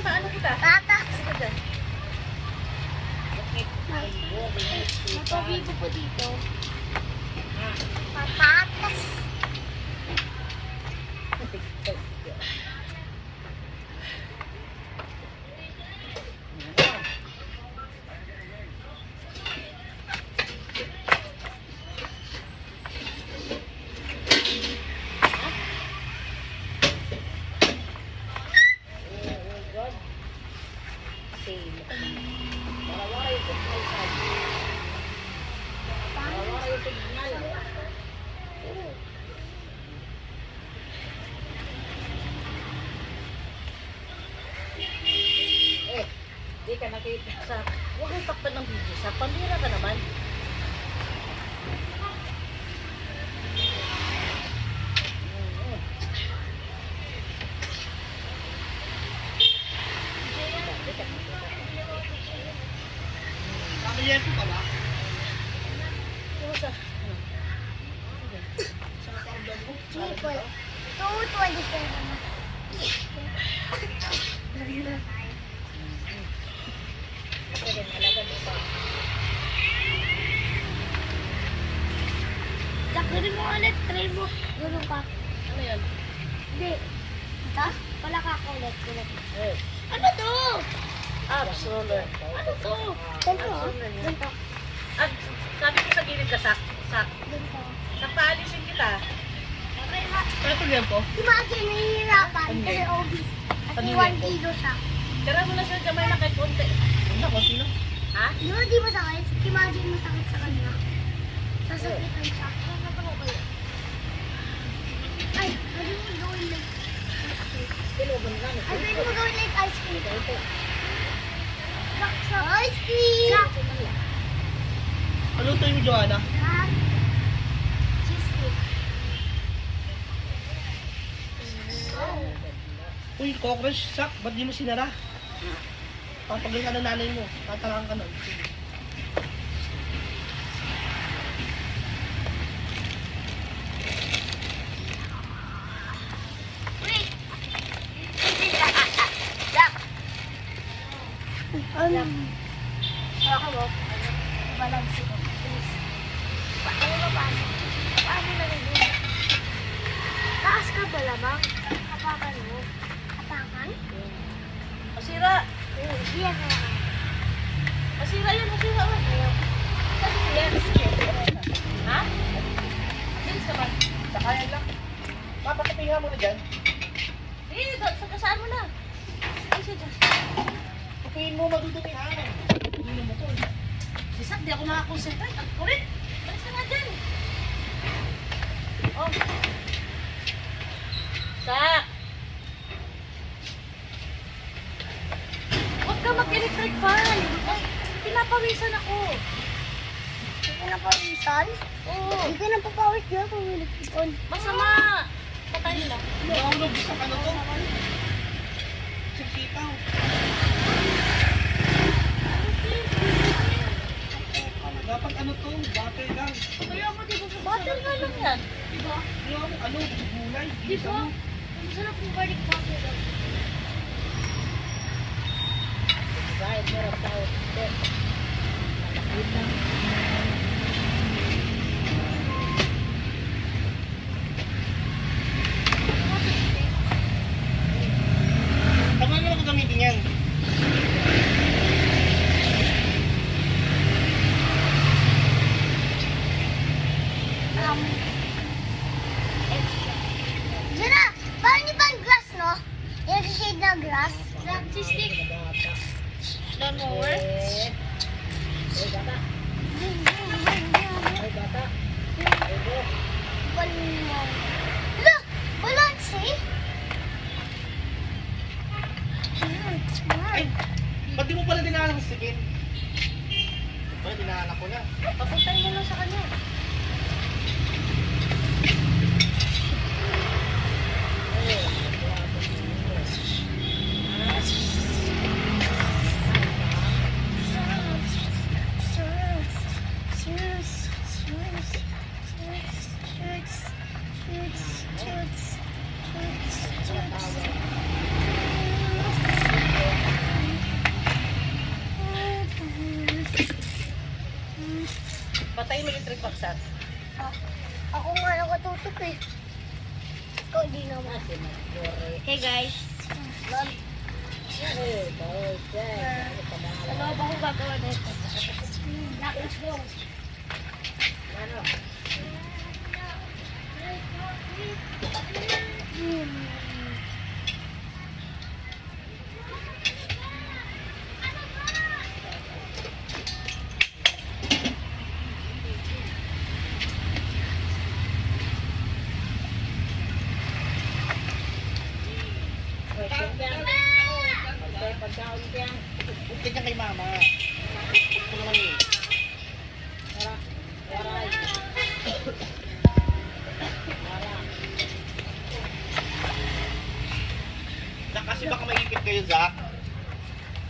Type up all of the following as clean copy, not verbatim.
Paano kita? Tatas. Ano ka dyan? Mapabibo po dito. Patatas. Di ka nakita sa... Huwag kang takpan ng video sa pamira ka naman. Pamilya ko pala. Kumusta? Triple. 227 na. Kasi rin, alaga mo pa. Takirin mo ulit. Try mo. Gulong ka. Ano yun? Hindi. Ito? Wala ka ako ulit. Eh. Ano to? Abs roller. Ano to? Ganito ah. Ganito. At sabi ko sa gilid ka, sak. Ganito. Sak, paalisin kita. Okay ha. Ano ito yan po? Imagine, nahihirapan Ano kasi yan? obese. At Ano 1 yan? kilo siya. Tira mo na siya kamay na kahit konti. Ano, konti lang. Ha? Di ba di masakit? Imagine masakit sa kanya. Sasakitan siya. Ay, pwede mo gawin like ice cream. Kilogon lang. Ay, pwede mo gawin like ice cream. Ito. Ice cream! Ano ito yung Joanna? Cheesecake. Uy, cockroach, sak, ba't di mo sinara? Papagay ka ng nanay mo, tataraan ka nun. Wait! Jack! Baka mo? Balansi ko. Please. Ano ba paano? Paano na rin yun? Taas ka ba lamang? Kapakan mo. Kapakan? Masira. Yan na lang. Masira yan, masira. Ayaw. Ha? Bilis naman. Sakayan lang. Papatapihan mo na dyan. Eh, saan mo na? Ay, siya dyan. Tupiin mo, madudumihan. Hindi mo to. Sisak, di ako nakakonsentrate. Ang kulit. Balis ka nga dyan. Oh. Sak. Huwag ka mag-electric fan. Ay, pinapawisan ako. Hindi ka na pawisan? Oo. Hindi ka na papawis dyan kung electricon. Masama. Patay na. Mahulog sa ano to? Sipsitaw. Dapat ano to? Battery lang. Kaya mo, di ba? Battle nga lang yan. Diba? Yung ano, gulay. Diba? Ang sarap yung garlic butter daw. Right, meron tao. Wait lang. Ano na lang gagamitin yan? Extra. Zara, parang niyo ba ang grass, no? Yung shade na grass. Stick. Don't mower. Eh, bata. Ay, bata. Ay, go. Look! Balance, eh? Ay, ba't di mo pala dinalang sigin? Pala dinalang ko na. Papuntahin mo lang sa kanya. paksat. Ako nga nakatutok eh. Ikaw di naman. Hey guys. Lol. Ano ba akong gagawa nito? Let's go. Ano? Pagkaon kaya. Bukit niya kay mama. Ito naman eh. Zach, kasi baka maipit kayo, Zach.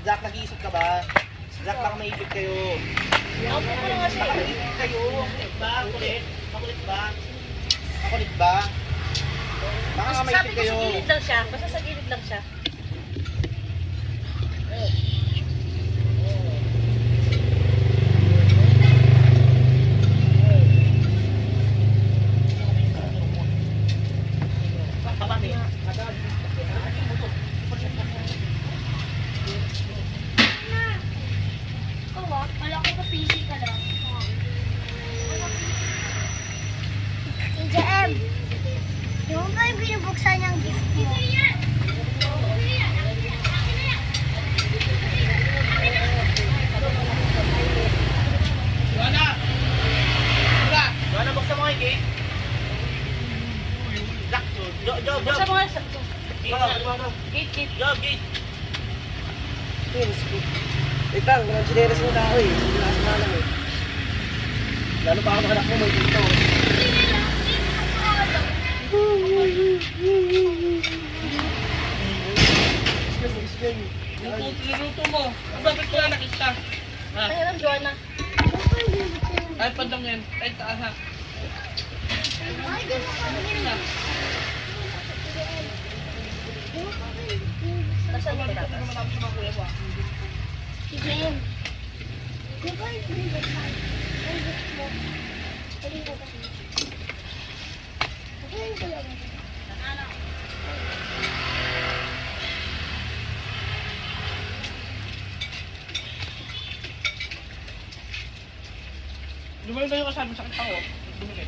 Zach, nag-iisip ka ba? Zach, baka maipit kayo. Ako ko lang kasi. Baka maipit kayo. Makulit ba? Makulit? Makulit ba? Makulit ba? Baka nga Sabi maipit ko kayo. sa gilid lang siya. Basta sa gilid lang siya. Babami. Ikaw ah, wala ko PC ka lang. TJM, yung ba yung binubuksan niyang gift mo? Joanna! Joanna, buksan mo nga yung gate. Zach, Job. Basta mga sa... Gate. Gate. Job, gate. Wait lang, walang sineres mo tao eh. Lakas na lang eh. Lalo pa ako anak mo, may dito. Niluto mo. Ang bakit ko na nakita? Ha? Ay, alam, Joanna. Ay, pandang yan. Ay, taas ha. Nasaan yung pinatas? Matapos yung mga kuya mo ah. TJM, di ba yung binubuksan? Yung gift mo? Pwede ko ba? Pwede ko lang. Lumalik na yung kasabi sa sakit ako. Bumili.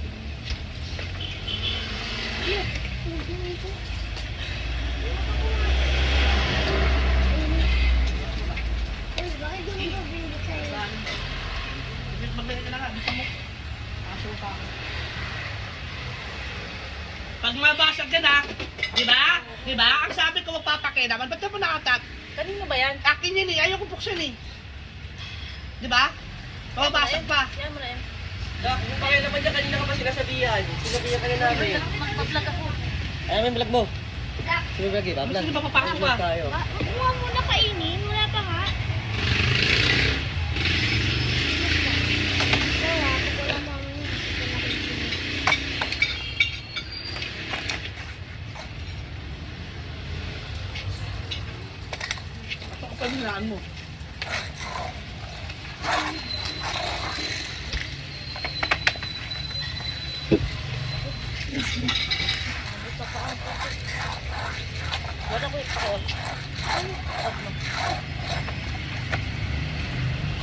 Uy, bakit di mo ba binubuksan yun? Magbili ka na nga. Dito mo. Aso ka. Pag mabasag ka na, di ba? Di ba? Ang sabi ko magpapakinaman. Ba't ka mo nakatat? Kanino ba yan? Akin yan eh. Ayaw ko buksan eh. Di ba? Mabasag pa. Yan mo na yan. Kaya naman dyan, kanina ka pa sinasabihan. Sinabihan ka na namin. Mag-vlog ako. Ayaw mo yung vlog mo. Sino vlog eh? Gusto Vlog. niyo ba papasok pa? Vlog tayo. Huwag mo muna kainin, wala pa nga. Wala, pag wala mo ang yun, hindi ko nakikinig. Ito ko panilaan mo. Joanna ko yung pakaon.